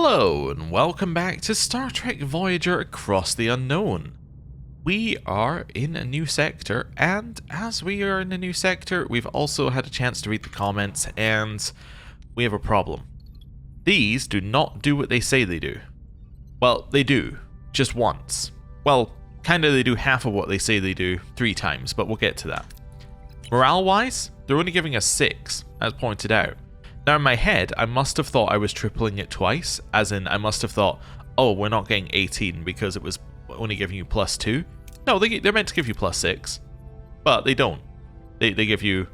Hello and welcome back to Star Trek Voyager Across the Unknown. We are in a new sector, and as we are in a new sector, we've also had a chance to read the comments, and we have a problem. These do not do what they say they do. Well, they do, just once. Well, kinda they do half of what they say they do 3 times, but we'll get to that. Morale-wise, they're only giving us 6, as pointed out. Now in my head, I must have thought I was tripling it twice, as in I must have thought, oh, we're not getting 18 because it was only giving you +2. No, they're meant to give you +6, but they don't. They give you,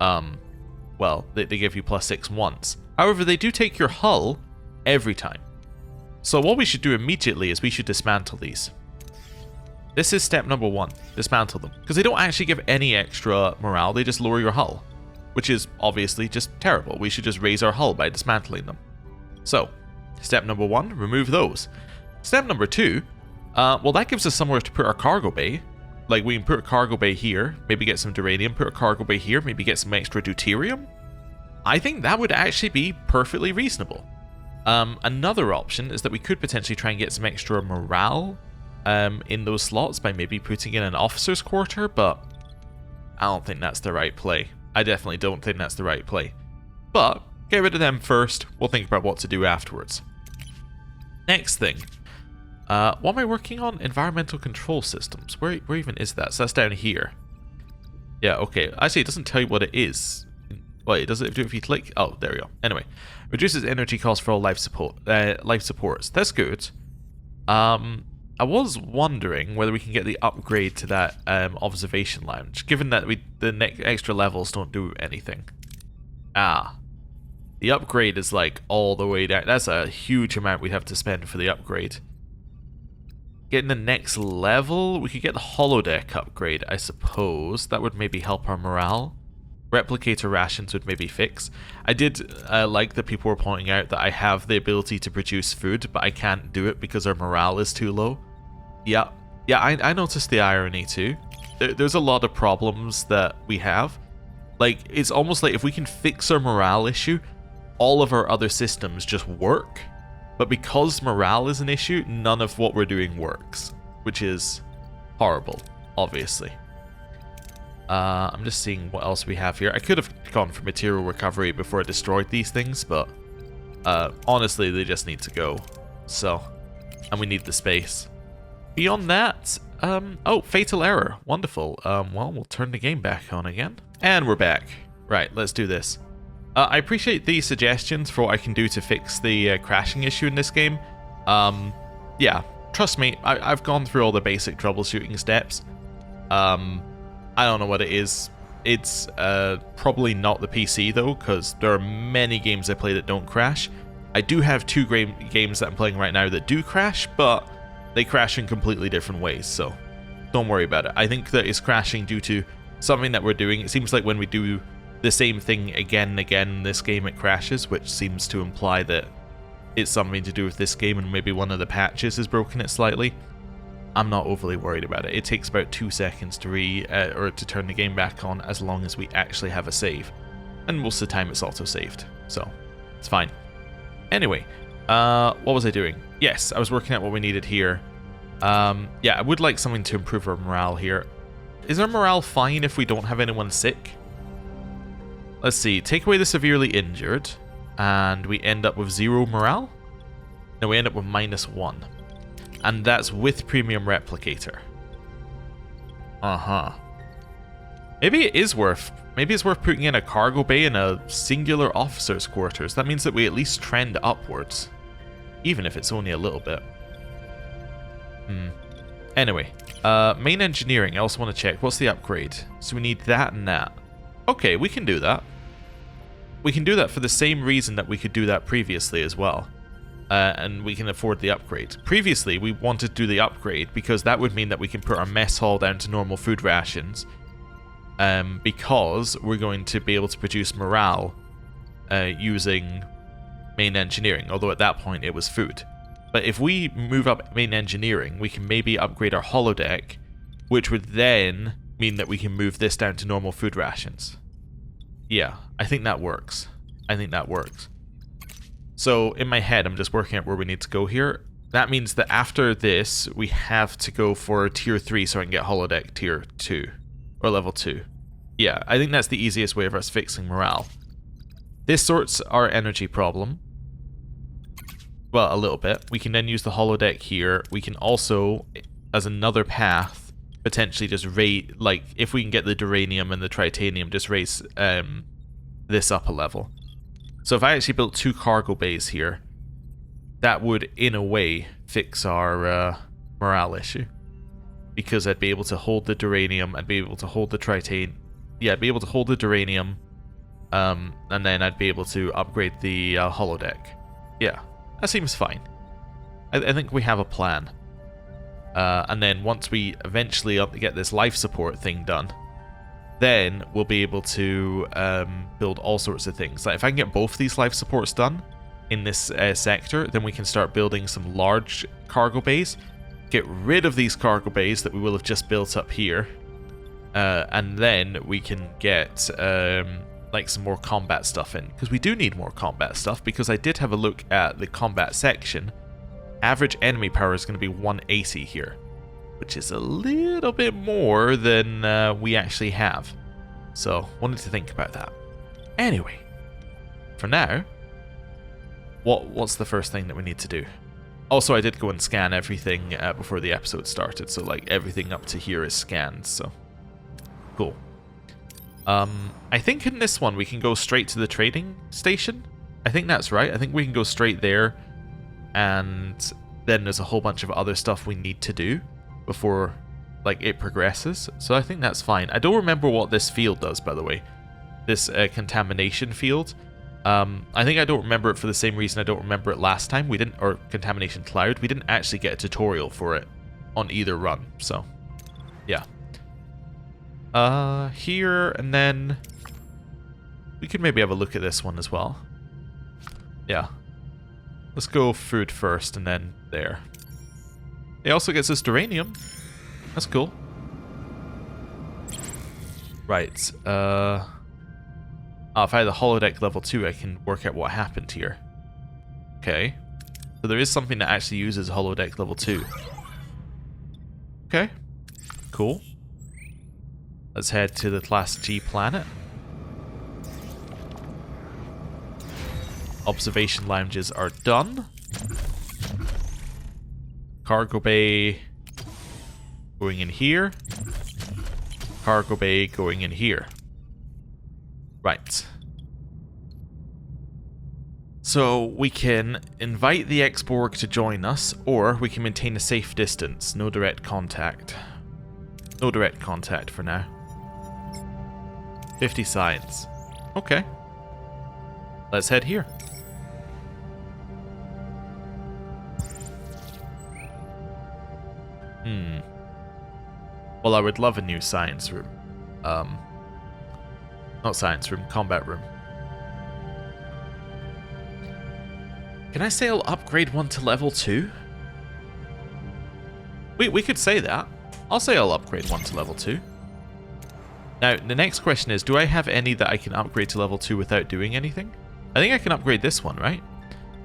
they give you +6 once. However, they do take your hull every time. So what we should do immediately is we should dismantle these. This is step number 1, dismantle them. Because they don't actually give any extra morale, they just lower your hull. Which is obviously just terrible. We should just raise our hull by dismantling them. So, step number 1, remove those. Step number 2, well, that gives us somewhere to put our cargo bay. Like, we can put a cargo bay here, maybe get some duranium, put a cargo bay here, maybe get some extra deuterium. I think that would actually be perfectly reasonable. Another option is that we could potentially try and get some extra morale in those slots by maybe putting in an officer's quarter, but I don't think that's the right play. I definitely don't think that's the right play. But, get rid of them first, we'll think about what to do afterwards. Next thing. What am I working on? Environmental control systems. Where even is that? So that's down here. Yeah, okay. Actually, it doesn't tell you what it is. Wait, does it do it if you click? Oh, there we go. Anyway. Reduces energy cost for all life supports. That's good. I was wondering whether we can get the upgrade to that observation lounge, given that the extra levels don't do anything. The upgrade is like all the way down. That's a huge amount we'd have to spend for the upgrade. Getting the next level, we could get the holodeck upgrade, I suppose. That would maybe help our morale. Replicator rations would maybe fix. I did like that people were pointing out that I have the ability to produce food, but I can't do it because our morale is too low. Yeah, I noticed the irony too. There's a lot of problems that we have. Like, it's almost like if we can fix our morale issue, all of our other systems just work. But because morale is an issue, none of what we're doing works. Which is horrible, obviously. I'm just seeing what else we have here. I could have gone for material recovery before I destroyed these things, but honestly, they just need to go. So, and we need the space. Beyond that, oh, fatal error. Wonderful. Well, we'll turn the game back on again. And we're back. Right, let's do this. I appreciate the suggestions for what I can do to fix the crashing issue in this game. Yeah, trust me, I've gone through all the basic troubleshooting steps. I don't know what it is. It's probably not the PC though, because there are many games I play that don't crash. I do have 2 games that I'm playing right now that do crash, but they crash in completely different ways, so don't worry about it. I think that it's crashing due to something that we're doing. It seems like when we do the same thing again and again in this game, it crashes, which seems to imply that it's something to do with this game and maybe one of the patches has broken it slightly. I'm not overly worried about it. It takes about 2 seconds to to turn the game back on, as long as we actually have a save. And most of the time it's auto-saved, so it's fine. Anyway, what was I doing? Yes, I was working out what we needed here. Yeah, I would like something to improve our morale here. Is our morale fine if we don't have anyone sick? Let's see, take away the severely injured, and we end up with 0 morale? No, we end up with -1. And that's with premium replicator. Maybe it's worth putting in a cargo bay and a singular officer's quarters. That means that we at least trend upwards. Even if it's only a little bit. Anyway, main engineering, I also want to check. What's the upgrade? So we need that and that. Okay, we can do that. We can do that for the same reason that we could do that previously as well. And we can afford the upgrade. Previously, we wanted to do the upgrade because that would mean that we can put our mess hall down to normal food rations. Because we're going to be able to produce morale using main engineering, although at that point it was food. But if we move up main engineering, we can maybe upgrade our holodeck, which would then mean that we can move this down to normal food rations. Yeah, I think that works. So in my head, I'm just working out where we need to go here. That means that after this, we have to go for tier 3 so I can get holodeck tier 2. Or level 2. Yeah, I think that's the easiest way of us fixing morale. This sorts our energy problem. Well, a little bit. We can then use the holodeck here. We can also, as another path, potentially just raise, like, if we can get the duranium and the tritanium, just raise this up a level. So if I actually built 2 cargo bays here, that would, in a way, fix our morale issue. Because I'd be able to hold the duranium, I'd be able to hold the tritanium. Yeah, I'd be able to hold the duranium, and then I'd be able to upgrade the holodeck. Yeah, that seems fine. I think we have a plan. And then once we eventually get this life support thing done, then we'll be able to build all sorts of things. Like if I can get both these life supports done in this sector, then we can start building some large cargo bays, get rid of these cargo bays that we will have just built up here, and then we can get like some more combat stuff in, because we do need more combat stuff, because I did have a look at the combat section. Average enemy power is going to be 180 here, which is a little bit more than we actually have. So, wanted to think about that. Anyway, for now, what's the first thing that we need to do? Also, I did go and scan everything before the episode started, so like everything up to here is scanned, so cool. I think in this one we can go straight to the trading station. I think that's right. I think we can go straight there, and then there's a whole bunch of other stuff we need to do before like it progresses. So I think that's fine. I don't remember what this field does, by the way. This contamination field. I think I don't remember it for the same reason I don't remember it last time. We didn't, or contamination cloud. We didn't actually get a tutorial for it on either run. So, yeah. Here, and then we could maybe have a look at this one as well. Yeah. Let's go food first, and then there. It also gets us duranium. That's cool. Right. Oh, if I had the holodeck level 2, I can work out what happened here. Okay. So there is something that actually uses holodeck level 2. Okay. Cool. Let's head to the Class G planet. Observation lounges are done. Cargo bay going in here. Cargo bay going in here. Right. So we can invite the X-Borg to join us, or we can maintain a safe distance. No direct contact. No direct contact for now. 50 science. Okay. Let's head here. Well, I would love a new science room. Not science room, combat room. Can I say I'll upgrade one to level 2? We could say that. I'll say I'll upgrade one to level 2. Now, the next question is, do I have any that I can upgrade to level 2 without doing anything? I think I can upgrade this one, right?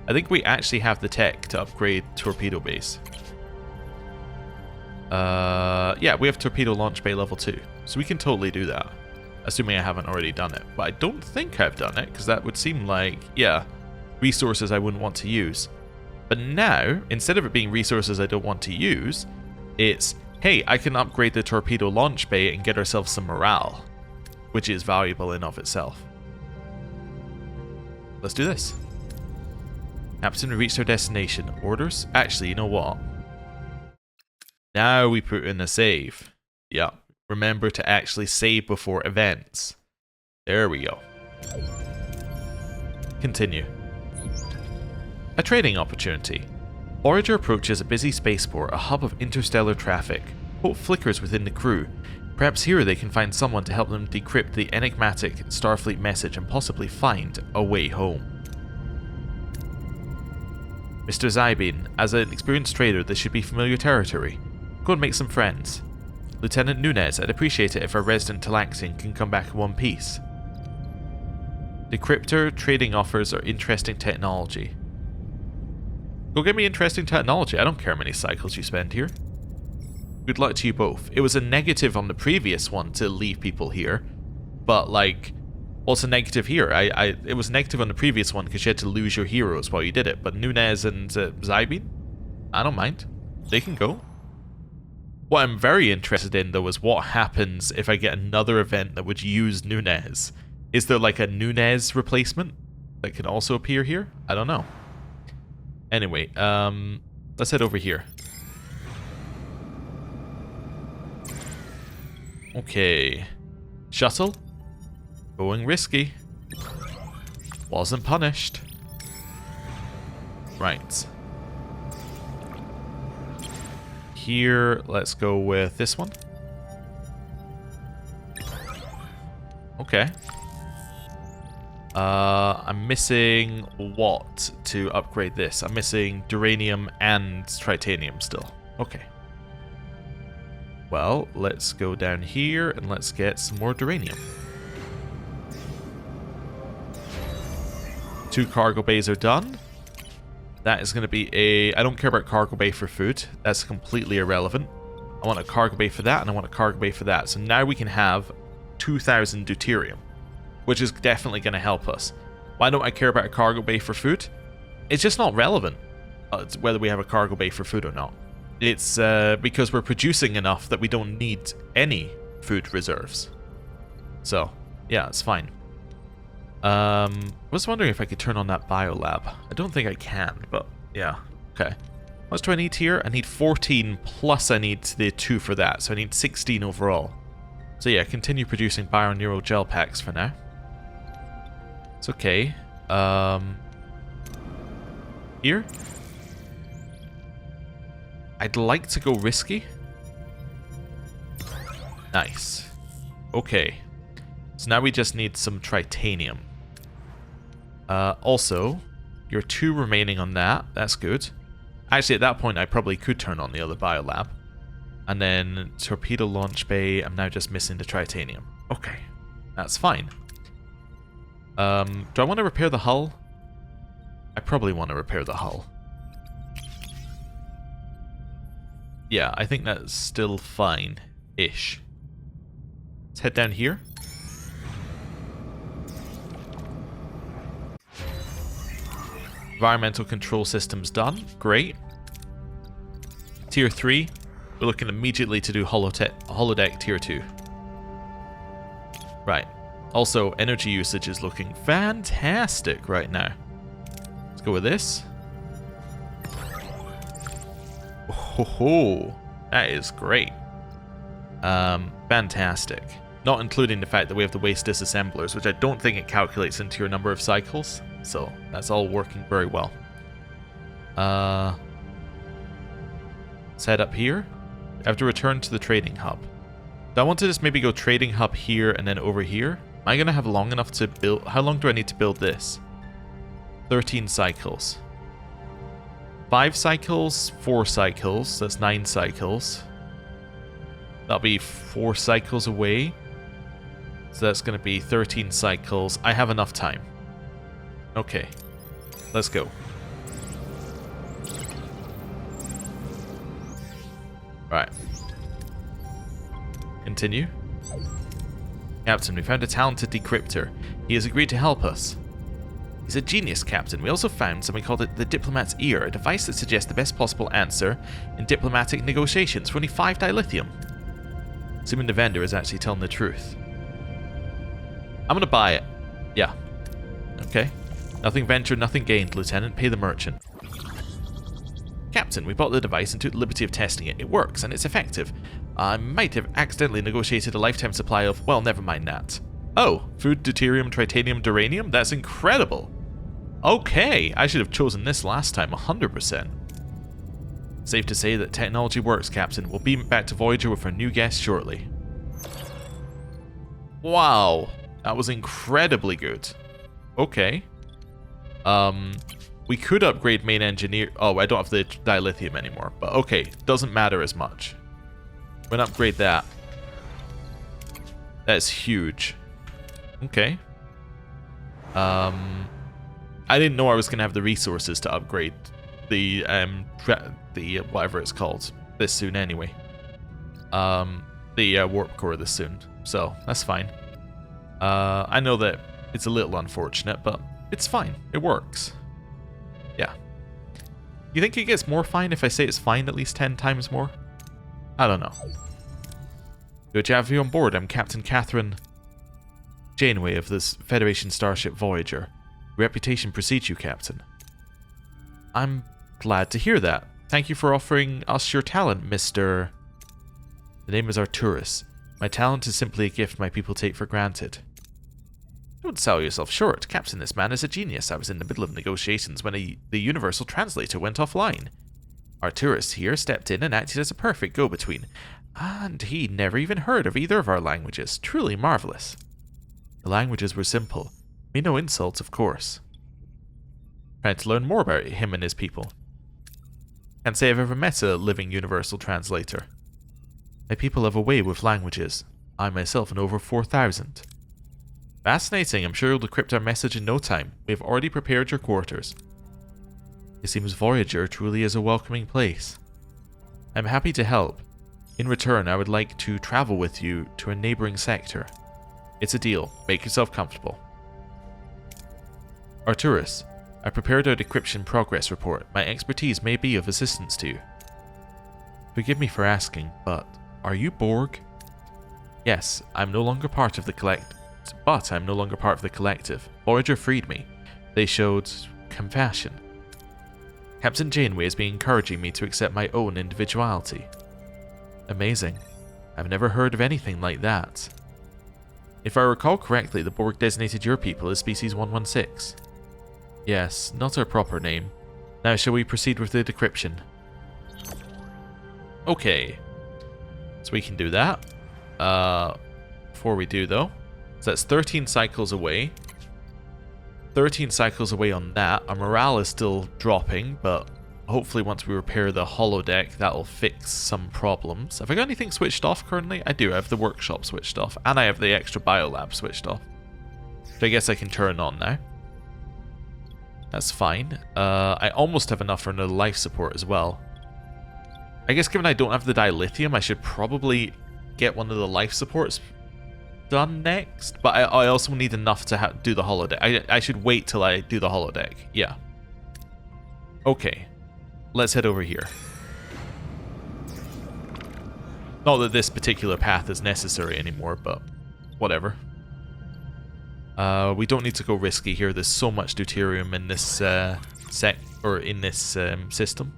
I think we actually have the tech to upgrade torpedo base. Yeah, we have torpedo launch bay level 2. So we can totally do that. Assuming I haven't already done it. But I don't think I've done it, because that would seem like, yeah, resources I wouldn't want to use. But now, instead of it being resources I don't want to use, it's, hey, I can upgrade the torpedo launch bay and get ourselves some morale, which is valuable in of itself. Let's do this. Captain, we reached our destination. Orders? Actually, you know what? Now we put in a save. Yeah. Remember to actually save before events. There we go. Continue. A trading opportunity. Voyager approaches a busy spaceport, a hub of interstellar traffic. Hope flickers within the crew. Perhaps here they can find someone to help them decrypt the enigmatic Starfleet message and possibly find a way home. Mr. Zybin, as an experienced trader, this should be familiar territory. Go and make some friends. Lieutenant Nunez, I'd appreciate it if our resident Talaxian can come back in one piece. Decryptor trading offers are interesting technology. Go get me interesting technology. I don't care how many cycles you spend here. Good luck to you both. It was a negative on the previous one to leave people here. But, like, what's a negative here? It was negative on the previous one because you had to lose your heroes while you did it. But Nunez and Zybin, I don't mind. They can go. What I'm very interested in, though, is what happens if I get another event that would use Nunez. Is there, like, a Nunez replacement that can also appear here? I don't know. Anyway, let's head over here. Okay. Shuttle. Going risky. Wasn't punished. Right. Here, let's go with this one. Okay. I'm missing what to upgrade this? I'm missing duranium and tritanium still. Okay. Well, let's go down here and let's get some more duranium. 2 cargo bays are done. That is going to be a... I don't care about cargo bay for food. That's completely irrelevant. I want a cargo bay for that, and I want a cargo bay for that. So now we can have 2,000 deuterium, which is definitely going to help us. Why don't I care about a cargo bay for food? It's just not relevant whether we have a cargo bay for food or not. It's because we're producing enough that we don't need any food reserves. So, yeah, it's fine. I was wondering if I could turn on that biolab. I don't think I can, but yeah. Okay. How much do I need here? I need 14 plus I need the 2 for that, so I need 16 overall. So yeah, continue producing bioneural gel packs for now. It's okay. Here? I'd like to go risky. Nice. Okay. So now we just need some tritanium. Also, you're 2 remaining on that. That's good. Actually, at that point, I probably could turn on the other biolab. And then torpedo launch bay. I'm now just missing the tritanium. Okay. That's fine. Do I want to repair the hull? I probably want to repair the hull. Yeah, I think that's still fine-ish. Let's head down here. Environmental control systems done. Great. Tier 3. We're looking immediately to do holodeck Tier 2. Right. Also, energy usage is looking fantastic right now. Let's go with this. Oh, that is great. Fantastic. Not including the fact that we have the waste disassemblers, which I don't think it calculates into your number of cycles. So that's all working very well. Let's head up here. I have to return to the trading hub. Do I want to just maybe go trading hub here and then over here? Am I going to have long enough to build? How long do I need to build this? 13 cycles. 5 cycles, 4 cycles. That's 9 cycles. That'll be 4 cycles away. So that's going to be 13 cycles. I have enough time. Okay. Let's go. Right. Continue. Captain, we found a talented decryptor. He has agreed to help us. He's a genius, Captain. We also found something called the Diplomat's Ear, a device that suggests the best possible answer in diplomatic negotiations for only 5 dilithium. Assuming the vendor is actually telling the truth. I'm gonna buy it. Yeah. Okay. Nothing ventured, nothing gained, Lieutenant. Pay the merchant. Captain, we bought the device and took the liberty of testing it. It works, and it's effective. I might have accidentally negotiated a lifetime supply of... Well, never mind that. Oh, food, deuterium, tritanium, duranium? That's incredible. Okay, I should have chosen this last time, 100%. Safe to say that technology works, Captain. We'll beam back to Voyager with our new guest shortly. Wow, that was incredibly good. Okay. We could upgrade main engineer... Oh, I don't have the dilithium anymore. But okay, doesn't matter as much. We're gonna upgrade that. That's huge. Okay. I didn't know I was gonna have the resources to upgrade the whatever it's called this soon anyway. The warp core this soon, so that's fine. I know that it's a little unfortunate, but it's fine. It works. Yeah. You think it gets more fine if I say it's fine at least 10 times more? I don't know. Good to have you on board. I'm Captain Catherine Janeway of this Federation starship Voyager. Reputation precedes you, Captain. I'm glad to hear that. Thank you for offering us your talent, Mr. The name is Arturus. My talent is simply a gift my people take for granted. Don't sell yourself short. Captain, this man is a genius. I was in the middle of negotiations when the Universal Translator went offline. Arturus here stepped in and acted as a perfect go-between. And he never even heard of either of our languages. Truly marvelous. The languages were simple. Me no insults, of course. Trying to learn more about him and his people. Can't say I've ever met a living Universal Translator. My people have a way with languages. I myself know over 4,000. Fascinating. I'm sure you'll decrypt our message in no time. We have already prepared your quarters. It seems Voyager truly is a welcoming place. I'm happy to help. In return, I would like to travel with you to a neighboring sector. It's a deal. Make yourself comfortable. Arturus, I prepared our decryption progress report. My expertise may be of assistance to you. Forgive me for asking, but are you Borg? Yes, I'm no longer part of the collective. Voyager freed me. They showed compassion. Captain Janeway has been encouraging me to accept my own individuality. Amazing. I've never heard of anything like that. If I recall correctly, the Borg designated your people as Species 116. Yes, not our proper name. Now shall we proceed with the decryption? Okay. So we can do that. Before we do though. So that's 13 cycles away. 13 cycles away on that. Our morale is still dropping, but hopefully once we repair the holodeck, that'll fix some problems. Have I got anything switched off currently? I do. I have the workshop switched off, and I have the extra biolab switched off. So I guess I can turn on now. That's fine. I almost have enough for another life support as well. I guess given I don't have the dilithium, I should probably get one of the life supports done next. But I also need enough to do the holodeck. I should wait till I do the holodeck. Yeah. Okay. Let's head over here. Not that this particular path is necessary anymore, but whatever. We don't need to go risky here. There's so much deuterium in this system.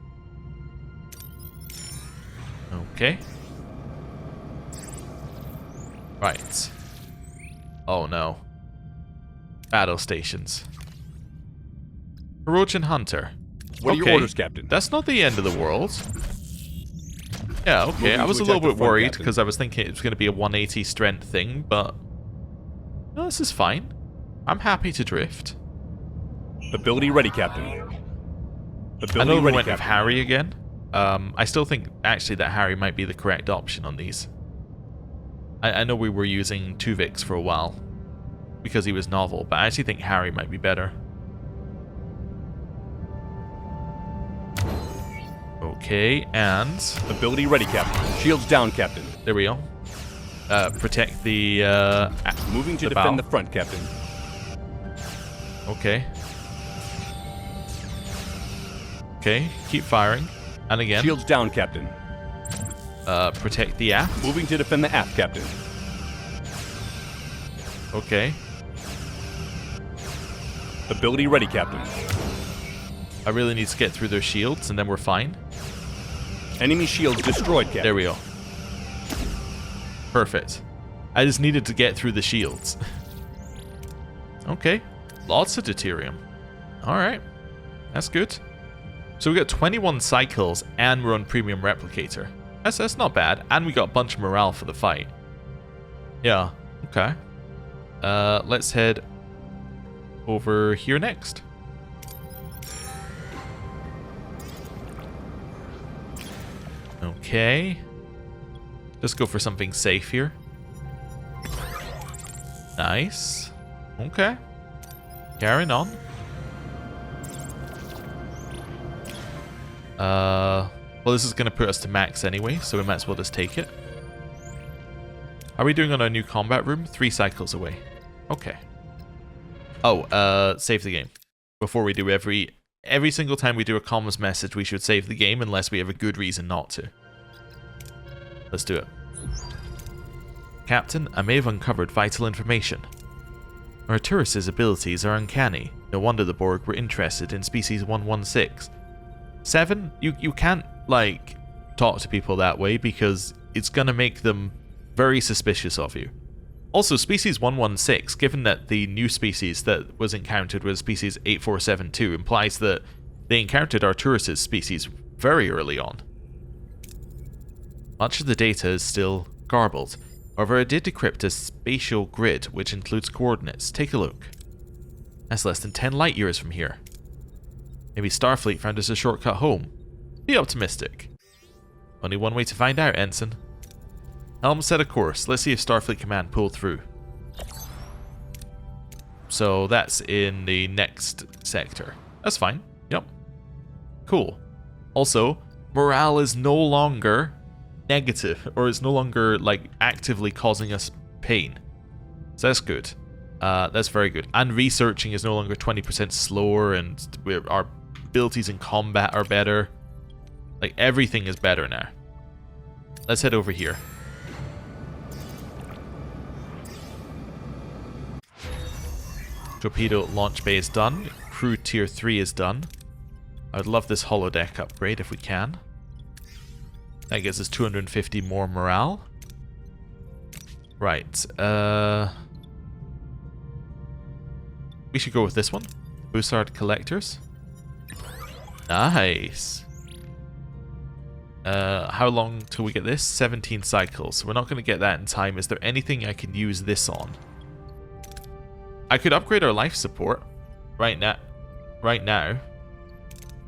Okay. Right. Oh no. Battle stations. Erogen Hunter. What are your orders, Captain? That's not the end of the world. Yeah, okay. I was a little bit worried because I was thinking it was going to be a 180 strength thing, but no, this is fine. I'm happy to drift. Ability ready, Captain. I know we went with Harry again. I still think actually that Harry might be the correct option on these. I know we were using Tuvix for a while because he was novel, but I actually think Harry might be better. Okay, and ability ready, Captain. Shields down, Captain. There we go. Protect the moving to defend the front, Captain. Okay. Okay, keep firing. And again. Shields down, Captain. Protect the aft. Moving to defend the aft, Captain. Okay. Ability ready, Captain. I really need to get through their shields, and then we're fine. Enemy shields destroyed, Captain. There we go. Perfect. I just needed to get through the shields. Okay. Lots of deuterium. Alright. That's good. So we got 21 cycles, and we're on premium replicator. That's not bad. And we got a bunch of morale for the fight. Yeah. Okay. Let's head over here next. Okay. Just go for something safe here. Nice. Okay. Carrying on. Well, this is going to put us to max anyway, so we might as well just take it. How are we doing on our new combat room? 3 cycles away. Okay. Oh, save the game. Before we do every single time we do a comms message, we should save the game unless we have a good reason not to. Let's do it. Captain, I may have uncovered vital information. Arturus' abilities are uncanny. No wonder the Borg were interested in species 116. 7, you can't, like, talk to people that way because it's gonna make them very suspicious of you. Also, species 116, given that the new species that was encountered was species 8472, implies that they encountered Arturus' species very early on. Much of the data is still garbled. However, I did decrypt a spatial grid which includes coordinates. Take a look. That's less than 10 light years from here. Maybe Starfleet found us a shortcut home. Be optimistic. Only one way to find out, Ensign. Helm set a course. Let's see if Starfleet Command pulled through. So that's in the next sector. That's fine. Yep. Cool. Also, morale is no longer negative, or it's no longer like actively causing us pain. So that's good. That's very good. And researching is no longer 20% slower, and our abilities in combat are better. Like, everything is better now. Let's head over here. Torpedo launch bay is done. Crew tier 3 is done. I'd love this holodeck upgrade if we can. That gives us 250 more morale. Right. We should go with this one. Bussard collectors. Nice. How long till we get this? 17 cycles. So we're not going to get that in time. Is there anything I can use this on? I could upgrade our life support right now.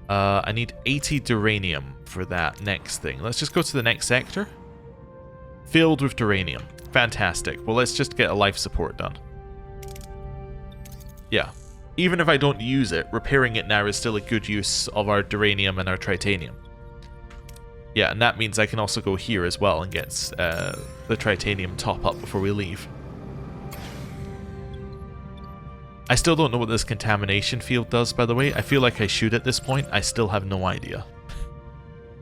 I need 80 duranium for that next thing. Let's just go to the next sector. Filled with duranium. Fantastic. Well, let's just get a life support done. Yeah. Even if I don't use it, repairing it now is still a good use of our duranium and our tritanium. Yeah, and that means I can also go here as well and get the tritanium top up before we leave. I still don't know what this contamination field does, by the way. I feel like I should at this point. I still have no idea.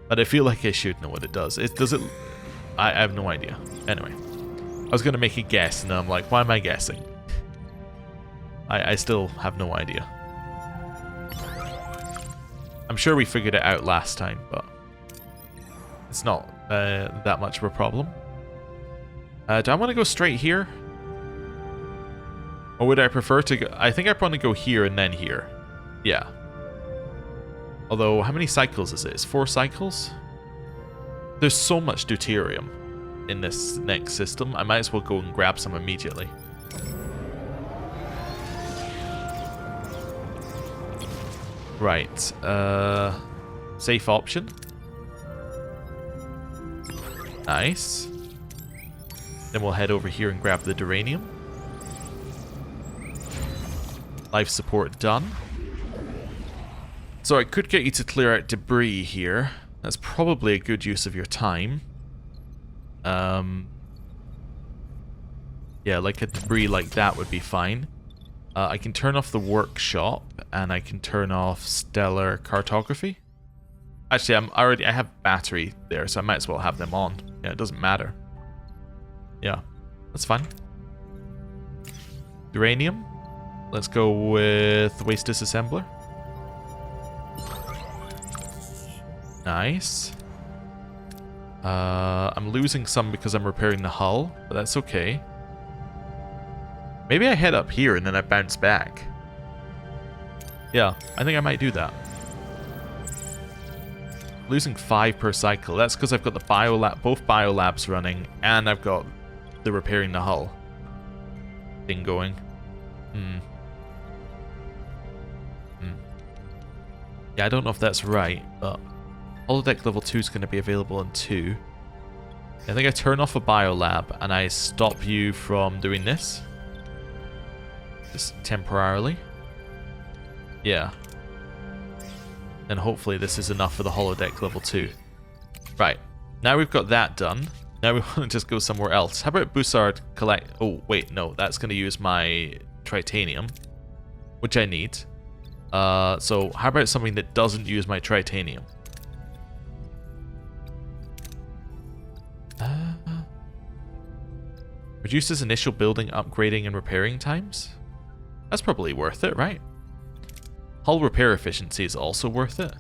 But I feel like I should know what it does. I have no idea. Anyway. I was going to make a guess, and I'm like, why am I guessing? I still have no idea. I'm sure we figured it out last time, but it's not that much of a problem. Do I want to go straight here? Or would I prefer to go... I think I'd probably go here and then here. Yeah. Although, how many cycles is it? It's 4 cycles? There's so much deuterium in this next system. I might as well go and grab some immediately. Right. Safe option. Nice. Then we'll head over here and grab the duranium. Life support done. So I could get you to clear out debris here. That's probably a good use of your time. Yeah, like a debris like that would be fine. I can turn off the workshop, and I can turn off stellar cartography. Actually, I have battery there, so I might as well have them on. Yeah, it doesn't matter. Yeah, that's fine. Uranium. Let's go with waste disassembler. Nice. I'm losing some because I'm repairing the hull, but that's okay. Maybe I head up here and then I bounce back. Yeah, I think I might do that. Losing 5 per cycle. That's because I've got the both biolabs running, and I've got the repairing the hull thing going. Yeah, I don't know if that's right, but holodeck level 2 is going to be available in 2. I think I turn off a biolab and I stop you from doing this. Just temporarily. Yeah. And hopefully this is enough for the holodeck level 2. Right. Now we've got that done. Now we want to just go somewhere else. How about Bussard collect... Oh, wait, no. That's going to use my tritanium, which I need. So how about something that doesn't use my tritanium? Reduces initial building, upgrading, and repairing times? That's probably worth it, right? Hull repair efficiency is also worth it.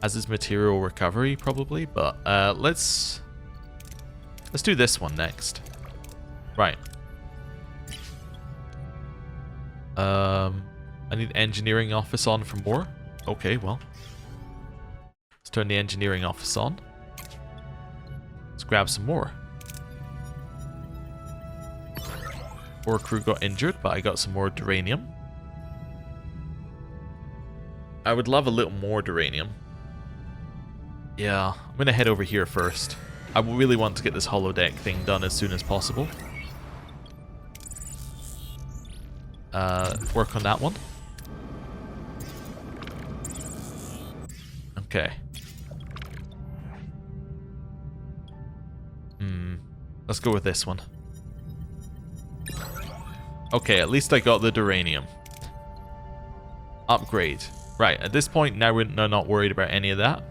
As is material recovery, probably. But let's do this one next. Right. I need engineering office on for more. Okay, well. Let's turn the engineering office on. Let's grab some more. 4 crew got injured, but I got some more duranium. I would love a little more duranium. Yeah, I'm gonna head over here first. I really want to get this holodeck thing done as soon as possible. Work on that one. Okay. Let's go with this one. Okay, at least I got the duranium. Upgrade. Right, at this point, now we're not worried about any of that.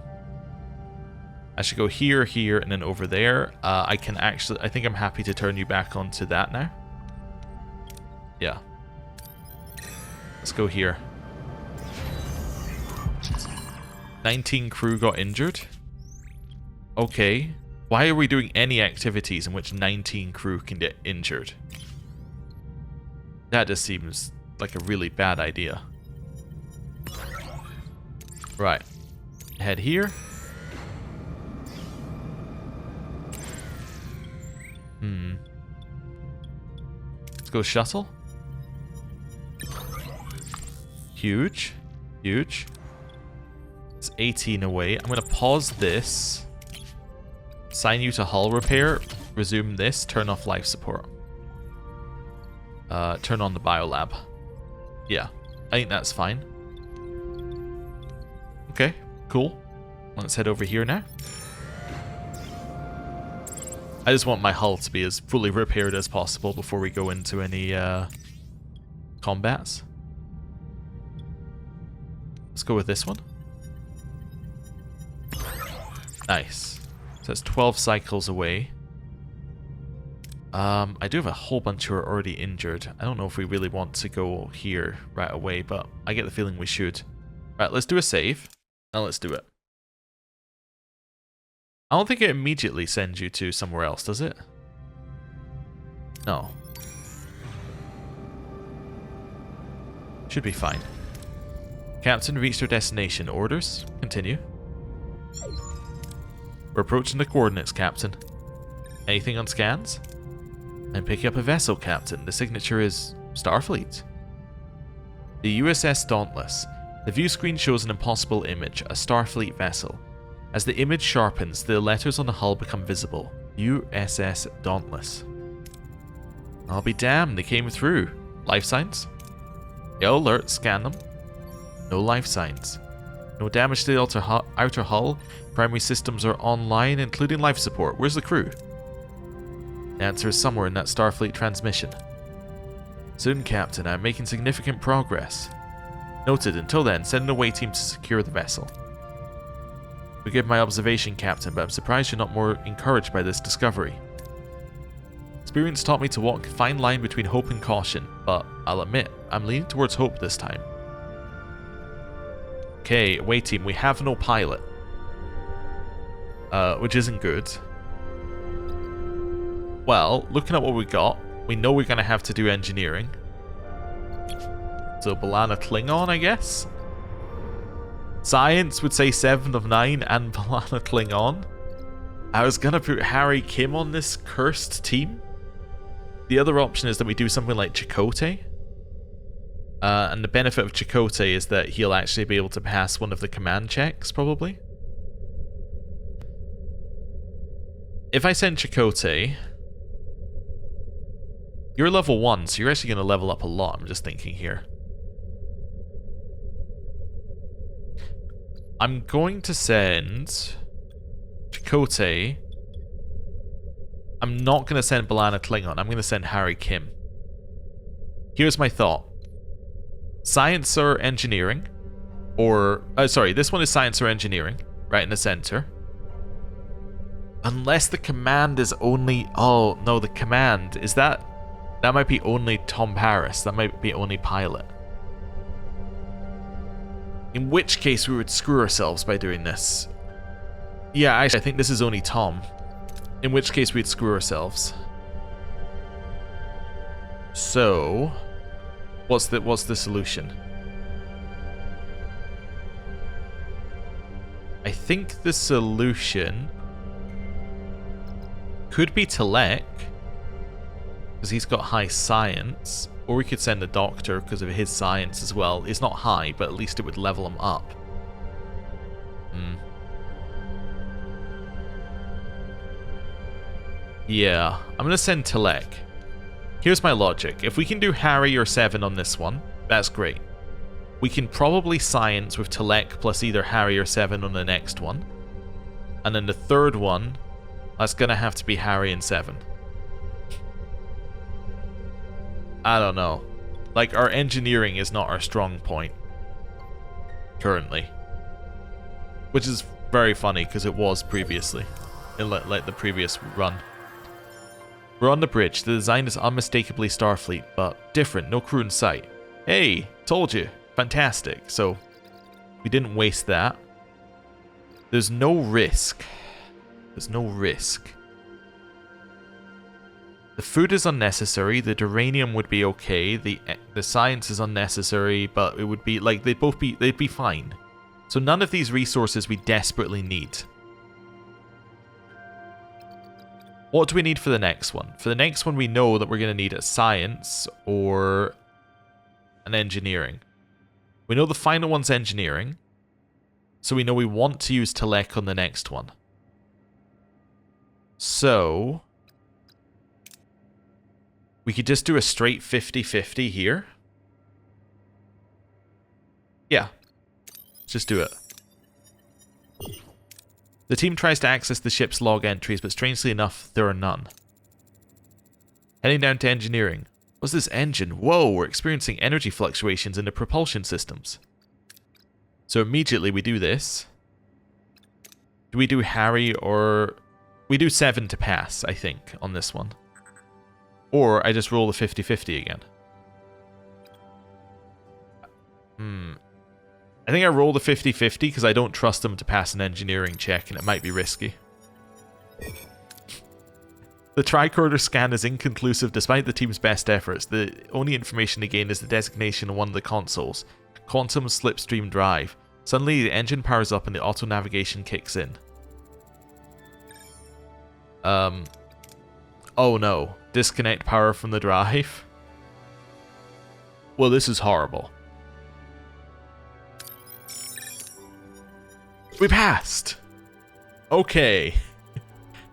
I should go here, here, and then over there. I think I'm happy to turn you back onto that now. Yeah. Let's go here. 19 crew got injured. Okay. Why are we doing any activities in which 19 crew can get injured? That just seems like a really bad idea. Right. Head here. Let's go shuttle. Huge. Huge. It's 18 away. I'm going to pause this. Assign you to hull repair. Resume this. Turn off life support. Turn on the biolab. Yeah, I think that's fine. Okay, cool. Let's head over here now. I just want my hull to be as fully repaired as possible before we go into any combats. Let's go with this one. Nice. So that's 12 cycles away. I do have a whole bunch who are already injured. I don't know if we really want to go here right away, but I get the feeling we should. Right, let's do a save. Now let's do it. I don't think it immediately sends you to somewhere else, does it? No. Should be fine. Captain reached our destination. Orders? Continue. We're approaching the coordinates, Captain. Anything on scans? I'm picking up a vessel, Captain. The signature is Starfleet. The USS Dauntless. The view screen shows an impossible image, a Starfleet vessel. As the image sharpens, the letters on the hull become visible. USS Dauntless. I'll be damned, they came through. Life signs? Yellow alert, scan them. No life signs. No damage to the outer hull. Primary systems are online, including life support. Where's the crew? The answer is somewhere in that Starfleet transmission. Soon, Captain. I'm making significant progress. Noted. Until then, send an away team to secure the vessel. Forgive my observation, Captain, but I'm surprised you're not more encouraged by this discovery. Experience taught me to walk a fine line between hope and caution, but I'll admit, I'm leaning towards hope this time. Okay, away team, we have no pilot. Which isn't good. Well, looking at what we got, we know we're going to have to do engineering. So, Balana Klingon, I guess? Science would say 7 of 9 and Balana Klingon. I was going to put Harry Kim on this cursed team. The other option is that we do something like Chakotay. And the benefit of Chakotay is that he'll actually be able to pass one of the command checks, probably. If I send Chakotay... You're level 1, so you're actually going to level up a lot, I'm just thinking here. I'm going to send Chakotay. I'm not going to send Balana Klingon. I'm going to send Harry Kim. Here's my thought. Science or engineering. Or, sorry, this one is science or engineering. Right in the center. Unless the command is only... Oh, no, the command. Is that... That might be only Tom Paris. That might be only pilot. In which case we would screw ourselves by doing this. Yeah, actually, I think this is only Tom. In which case we'd screw ourselves. So, what's the solution? I think the solution could be Telek, because he's got high science. Or we could send the Doctor because of his science as well. It's not high, but at least it would level him up. Yeah, I'm going to send Telek. Here's my logic. If we can do Harry or 7 on this one, that's great. We can probably science with Telek plus either Harry or 7 on the next one. And then the third one, that's going to have to be Harry and 7. I don't know. Like, our engineering is not our strong point. Currently. Which is very funny, because it was previously. In like the previous run. We're on the bridge. The design is unmistakably Starfleet, but different. No crew in sight. Hey! Told you. Fantastic. So, we didn't waste that. There's no risk. There's no risk. The food is unnecessary, the duranium would be okay, the science is unnecessary, but it would be like they'd be fine. So none of these resources we desperately need. What do we need for the next one? For the next one we know that we're going to need a science or an engineering. We know the final one's engineering, so we know we want to use Telek on the next one. So we could just do a straight 50-50 here. Yeah. Let's just do it. The team tries to access the ship's log entries, but strangely enough, there are none. Heading down to engineering. What's this engine? Whoa, we're experiencing energy fluctuations in the propulsion systems. So immediately we do this. Do we do Harry or... We do 7 to pass, I think, on this one. Or I just roll the 50-50 again. I think I roll the 50-50 because I don't trust them to pass an engineering check and it might be risky. The tricorder scan is inconclusive despite the team's best efforts. The only information they gain is the designation on one of the consoles. Quantum slipstream drive. Suddenly the engine powers up and the auto navigation kicks in. Oh no. Disconnect power from the drive? Well, this is horrible. We passed! Okay.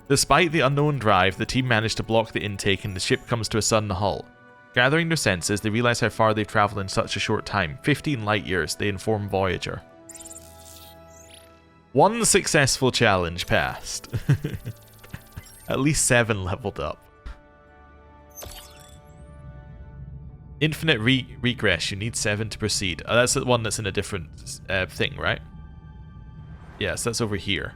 Despite the unknown drive, the team managed to block the intake and the ship comes to a sudden halt. Gathering their senses, they realize how far they've traveled in such a short time. 15 light years, they inform Voyager. One successful challenge passed. At least 7 leveled up. Infinite regress, you need 7 to proceed. Oh, that's the one that's in a different thing, right? Yes, that's over here.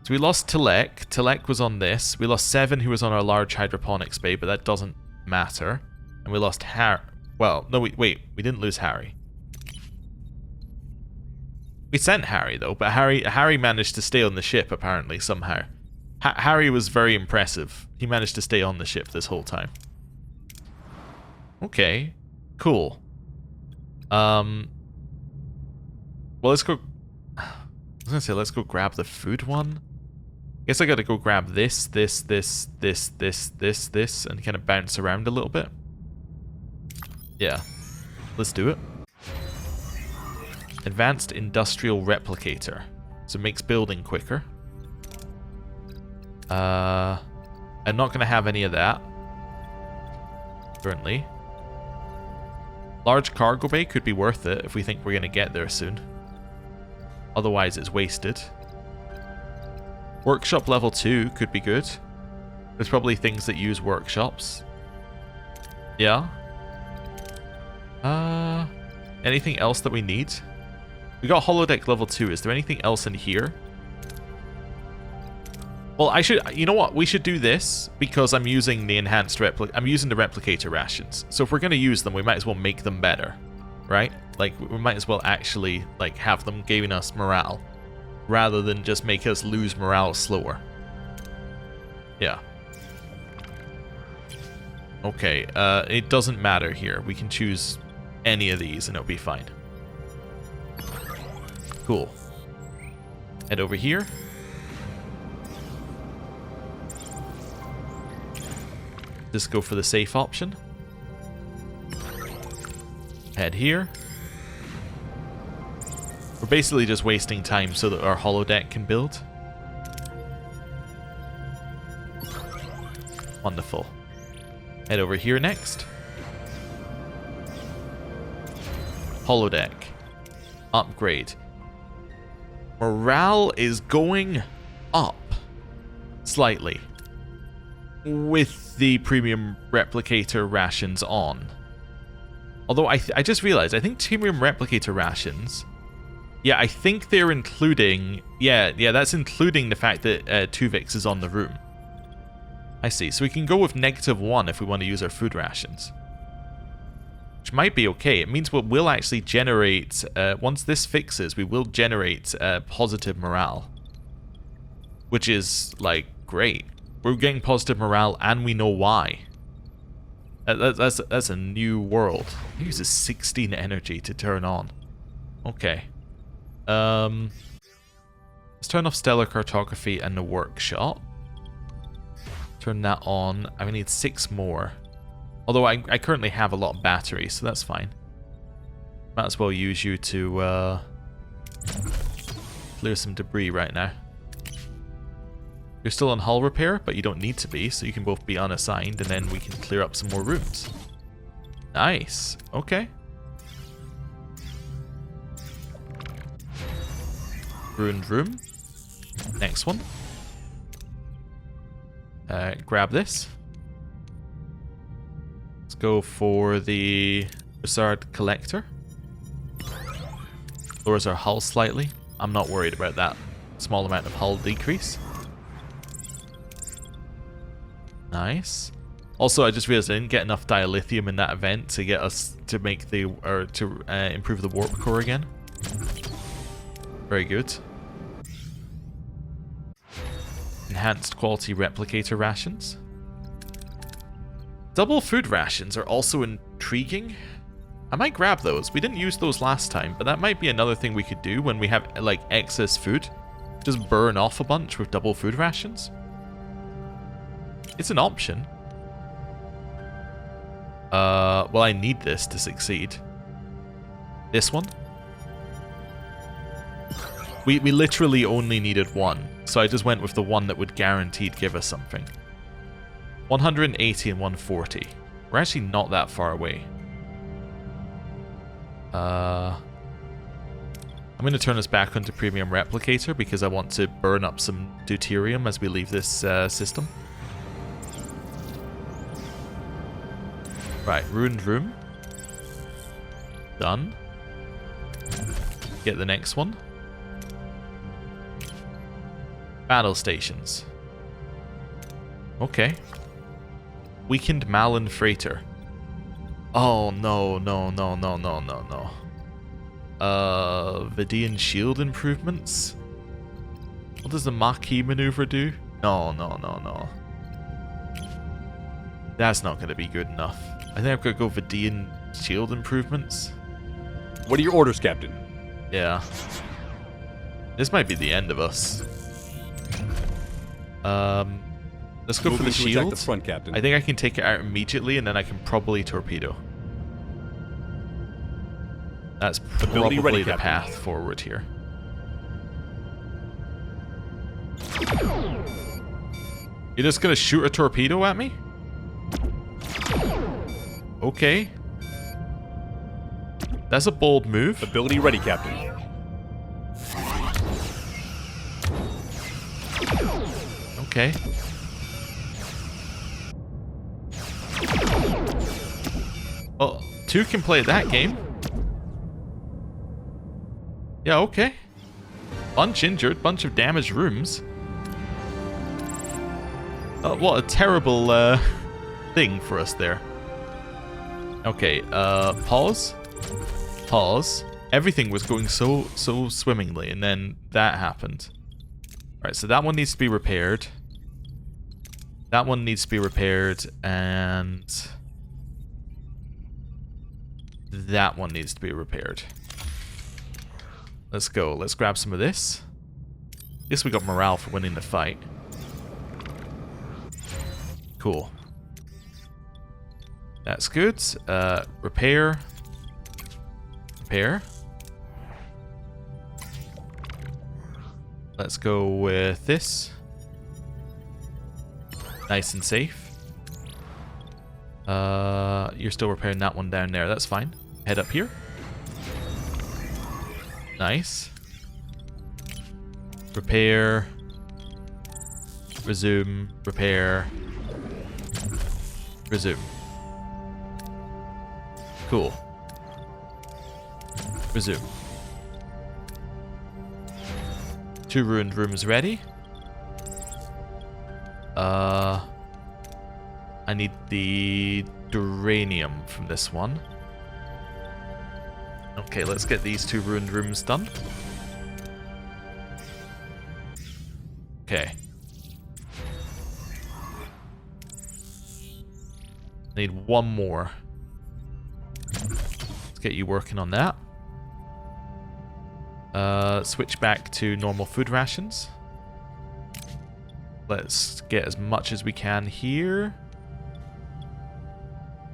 So we lost Telek. Telek was on this. We lost 7 who was on our large hydroponics bay, but that doesn't matter. And we lost Harry. Well, no, wait, we didn't lose Harry. We sent Harry though, but Harry managed to stay on the ship apparently somehow. Harry was very impressive. He managed to stay on the ship this whole time. Okay, cool. Well, let's go. I was gonna say let's go grab the food one. Guess I gotta go grab this, and kind of bounce around a little bit. Yeah, let's do it. Advanced Industrial Replicator. So it makes building quicker. I'm not gonna have any of that currently. Large cargo bay could be worth it if we think we're gonna get there soon. Otherwise, it's wasted. Workshop level 2 could be good. There's probably things that use workshops. Yeah. Anything else that we need? We got holodeck level 2. Is there anything else in here? Well, I should... You know what? We should do this because I'm using the enhanced I'm using the replicator rations. So if we're going to use them, we might as well make them better. Right? Like, we might as well actually, like, have them giving us morale. Rather than just make us lose morale slower. Yeah. Okay, it doesn't matter here. We can choose any of these and it'll be fine. Cool. Head over here. Just go for the safe option. Head here. We're basically just wasting time so that our holodeck can build. Wonderful. Head over here next. Holodeck. Upgrade. Morale is going up slightly with the premium replicator rations on. Although I just realized, I think premium replicator rations... Yeah, I think they're including... Yeah, that's including the fact that Tuvix is on the room. I see. So we can go with -1 if we want to use our food rations. Which might be okay. It means we'll actually generate... once this fixes, we will generate positive morale. Which is, like, great. We're getting positive morale and we know why. That's a new world. It uses 16 energy to turn on. Okay. Let's turn off stellar cartography and the workshop. Turn that on. I need 6 more. Although I currently have a lot of batteries, so that's fine. Might as well use you to clear some debris right now. You're still on hull repair, but you don't need to be, so you can both be unassigned, and then we can clear up some more rooms. Nice. Okay. Ruined room. Next one. Grab this. Let's go for the Bussard collector. Lowers our hull slightly. I'm not worried about that small amount of hull decrease. Nice. Also, I just realized I didn't get enough dilithium in that event to get us to make the improve the warp core again. Very good. Enhanced quality replicator rations. Double food rations are also intriguing. I might grab those. We didn't use those last time, but that might be another thing we could do when we have like excess food. Just burn off a bunch with double food rations. It's an option. Well, I need this to succeed. This one. We literally only needed one, so I just went with the one that would guaranteed give us something. 180 and 140. We're actually not that far away. I'm going to turn us back onto Premium Replicator because I want to burn up some deuterium as we leave this system. Right, Ruined Room. Done. Get the next one. Battle stations. Okay. Weakened Malin Freighter. Oh, no. Vidian shield improvements? What does the Maquis maneuver do? No. That's not going to be good enough. I think I've got to go Vidian shield improvements. What are your orders, Captain? Yeah. This might be the end of us. Let's go for the shield. The front, Captain. I think I can take it out immediately, and then I can probably torpedo. That's probably ready, the Captain. path forward here. You're just gonna shoot a torpedo at me? Okay. That's a bold move. Ability ready, Captain. Okay. Well, two can play that game. Yeah, okay. Bunch injured, bunch of damaged rooms. Oh, what a terrible thing for us there. Okay, pause. Pause. Everything was going so swimmingly, and then that happened. Alright, so that one needs to be repaired. That one needs to be repaired, and that one needs to be repaired. Let's go. Let's grab some of this. I guess we got morale for winning the fight. Cool. That's good. Repair. Repair. Let's go with this. Nice and safe. You're still repairing that one down there. That's fine. Head up here. Nice. Repair. Resume. Repair. Resume. Cool. Resume. 2 ruined rooms ready. I need the duranium from this one. Okay, let's get these 2 ruined rooms done. Okay. Need one more. Let's get you working on that. Switch back to normal food rations. Let's get as much as we can here.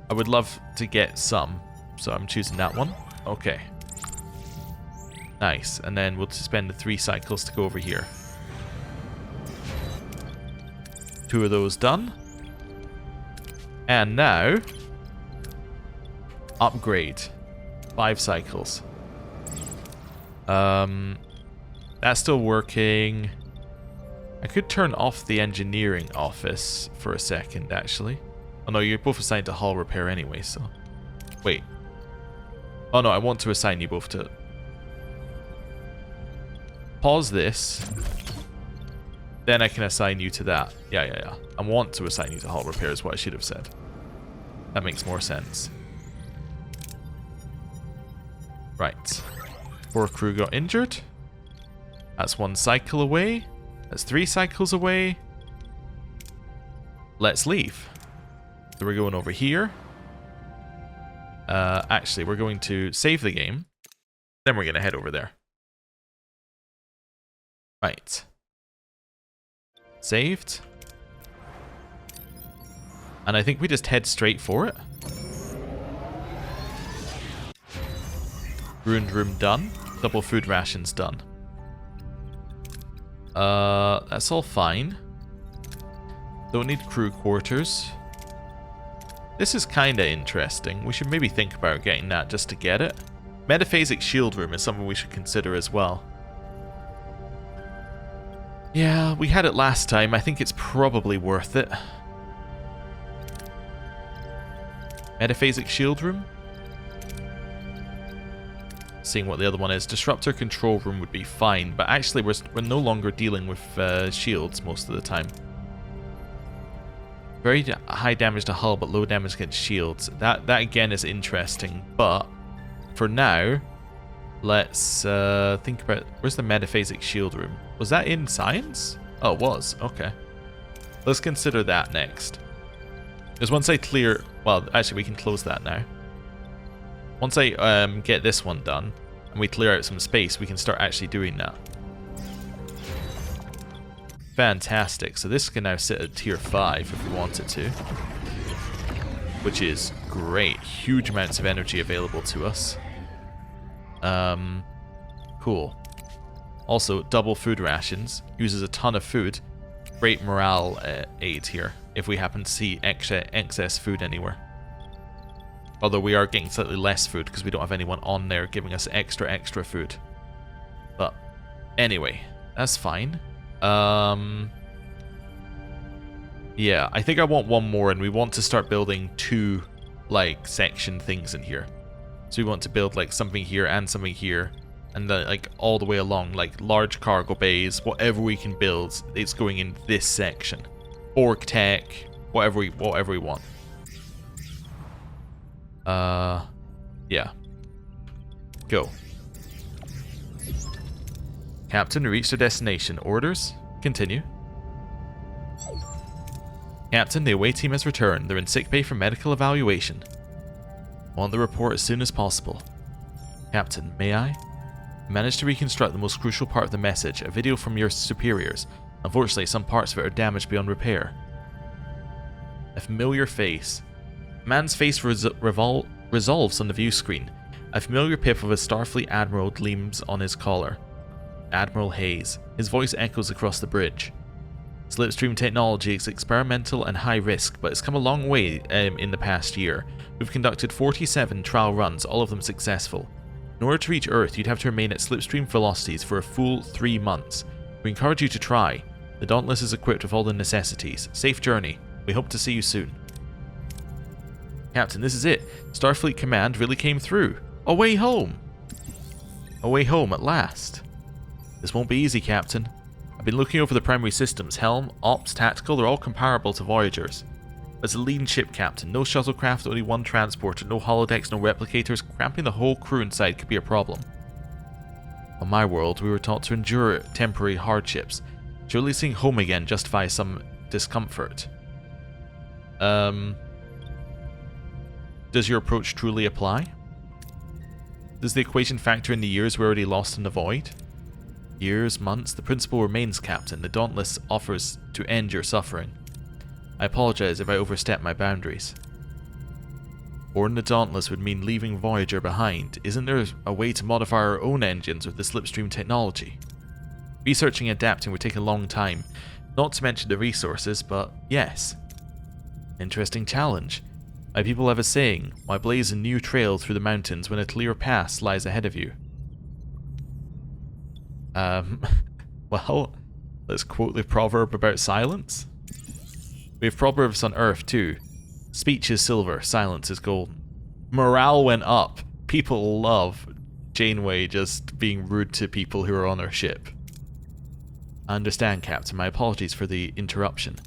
I would love to get some, so I'm choosing that one. Okay. Nice, and then we'll spend the 3 cycles to go over here. 2 of those done. And now, upgrade. 5 cycles. That's still working. I could turn off the engineering office for a second, actually. Oh no, you're both assigned to hull repair anyway, so... Wait. Oh no, I want to assign you both to... Pause this. Then I can assign you to that. Yeah. I want to assign you to hull repair is what I should have said. That makes more sense. Right. 4 crew got injured. That's 1 cycle away. That's 3 cycles away. Let's leave. So we're going over here. Actually, we're going to save the game. Then we're going to head over there. Right. Saved. And I think we just head straight for it. Ruined room done. Double food rations done. That's all fine. Don't need crew quarters. This is kinda interesting. We should maybe think about getting that just to get it. Metaphasic shield room is something we should consider as well. Yeah, we had it last time. I think it's probably worth it. Metaphasic shield room? Seeing what the other one is. Disruptor control room would be fine, but actually we're no longer dealing with shields most of the time. Very high damage to hull, but low damage against shields. That again is interesting, but for now, let's think about... Where's the metaphasic shield room? Was that in science? Oh, it was. Okay. Let's consider that next. Because once I clear... Well, actually, we can close that now. Once I get this one done, and we clear out some space, we can start actually doing that. Fantastic. So this can now sit at tier 5 if we want it to. Which is great. Huge amounts of energy available to us. Cool. Also, double food rations. Uses a ton of food. Great morale aid here, if we happen to see excess food anywhere. Although we are getting slightly less food because we don't have anyone on there giving us extra food. But anyway, that's fine. Yeah, I think I want one more, and we want to start building 2, like, section things in here. So we want to build, like, something here and something here, and then, like, all the way along, like, large cargo bays, whatever we can build, it's going in this section. Borg tech, whatever we want. Yeah. Go. Captain, we reached our destination. Orders? Continue. Captain, the away team has returned. They're in sickbay for medical evaluation. Want the report as soon as possible. Captain, may I? I managed to reconstruct the most crucial part of the message, a video from your superiors. Unfortunately, some parts of it are damaged beyond repair. A familiar face. A man's face resolves on the view screen. A familiar pip of a Starfleet admiral gleams on his collar. Admiral Hayes. His voice echoes across the bridge. Slipstream technology is experimental and high risk, but it's come a long way in the past year. We've conducted 47 trial runs, all of them successful. In order to reach Earth, you'd have to remain at slipstream velocities for a full 3 months. We encourage you to try. The Dauntless is equipped with all the necessities. Safe journey. We hope to see you soon. Captain, this is it. Starfleet Command really came through. Away home! Away home at last. This won't be easy, Captain. I've been looking over the primary systems. Helm, Ops, Tactical, they're all comparable to Voyager's. It's a lean ship, Captain. No shuttlecraft, only one transporter, no holodecks, no replicators. Cramping the whole crew inside could be a problem. On my world, we were taught to endure temporary hardships. Surely seeing home again justifies some discomfort. Does your approach truly apply? Does the equation factor in the years we already lost in the void? Years, months, the principle remains, Captain. The Dauntless offers to end your suffering. I apologize if I overstep my boundaries. Boarding the Dauntless would mean leaving Voyager behind. Isn't there a way to modify our own engines with the slipstream technology? Researching and adapting would take a long time, not to mention the resources, but yes. Interesting challenge. My people have a saying, why blaze a new trail through the mountains when a clear path lies ahead of you? Well, let's quote the proverb about silence. We have proverbs on Earth too. Speech is silver, silence is gold. Morale went up. People love Janeway just being rude to people who are on our ship. I understand, Captain. My apologies for the interruption.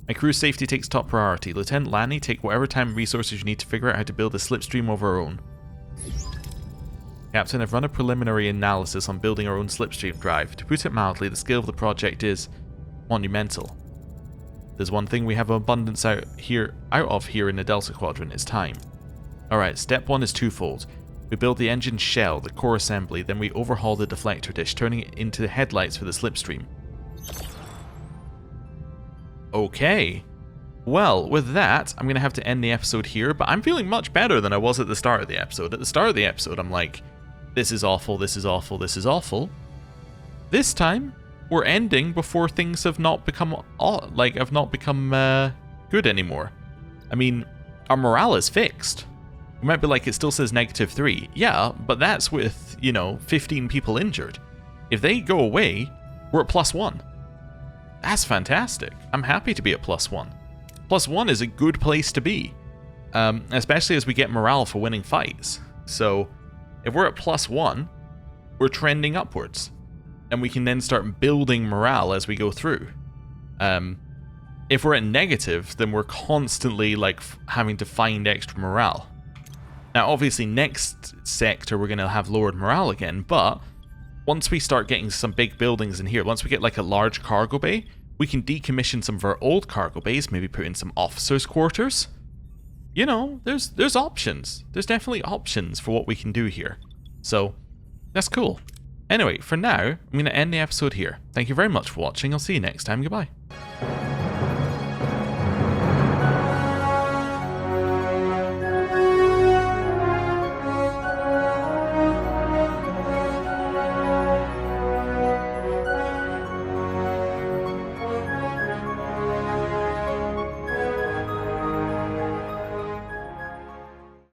My crew's safety takes top priority. Lieutenant Lanny, take whatever time and resources you need to figure out how to build a slipstream of our own. Captain, I've run a preliminary analysis on building our own slipstream drive. To put it mildly, the scale of the project is monumental. There's one thing we have abundance out of here in the Delta Quadrant, it's time. Alright, step 1 is twofold. We build the engine shell, the core assembly, then we overhaul the deflector dish, turning it into the headlights for the slipstream. Okay. Well, with that, I'm going to have to end the episode here, but I'm feeling much better than I was at the start of the episode. At the start of the episode, I'm like, this is awful, this is awful, this is awful. This time, we're ending before things have not become, good anymore. I mean, our morale is fixed. You might be like, it still says -3. Yeah, but that's with, 15 people injured. If they go away, we're at +1. That's fantastic. I'm happy to be at +1. +1 is a good place to be, especially as we get morale for winning fights. So, if we're at +1, we're trending upwards, and we can then start building morale as we go through. If we're at negative, then we're constantly having to find extra morale. Now, obviously, next sector we're going to have lowered morale again, but once we start getting some big buildings in here, once we get a large cargo bay, we can decommission some of our old cargo bays, maybe put in some officers' quarters. There's options. There's definitely options for what we can do here. So, that's cool. Anyway, for now, I'm going to end the episode here. Thank you very much for watching. I'll see you next time. Goodbye.